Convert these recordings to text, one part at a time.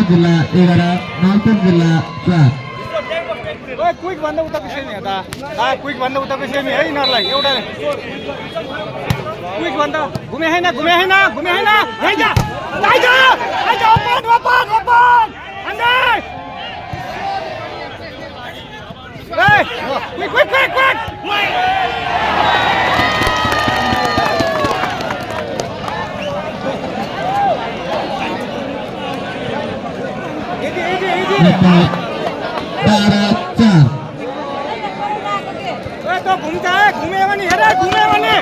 जिल्ला 11 नौतन जिल्ला 4 क्विक भन्दा उताको सेमी हो त क्विक भन्दा उताको सेमी है यिनीहरूलाई एउटा क्विक भन्दा घुमे हैन घुमे हैन घुमे हैन आइजा आइजा आइजा ओपन ओपन ओपन अन्डे ए क्विक क्विक क्विक क्विक घुमे भने हेर घुमे भने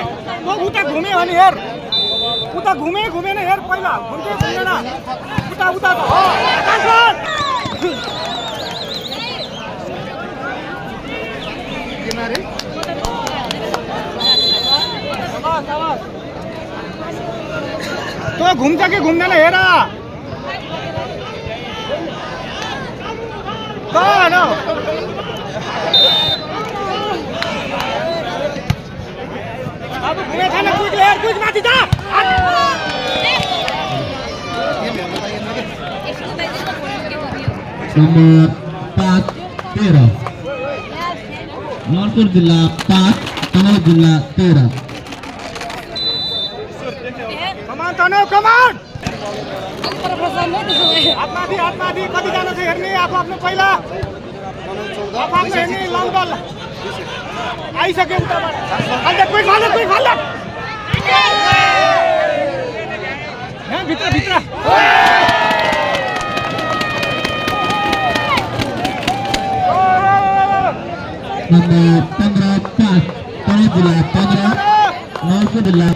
उता घुमे भने हेर उता घुमे घुमेन हेर पहिला घुम्दै घुमेन उता उता तो घुम्छ कि घुम्दैन हेर अब घुमे छैन क्विक लेयर क्विक माथि जा नम्बर 5 13 नौतन जिल्ला 5 तनहुँ जिल्ला 13 कमान तनहुँ कमान हातमाथि कतिजना छ हेर्ने आफ्नो पहिला आफ्नो हेर्ने लङ बल आइसक्यो उताबाट हाल्दै क्विक हाल्दै क्विक हाल्दै यहाँ भित्र भित्र नम्बर 15 5 तनहुँ जिल्ला 15 नौतन जिल्ला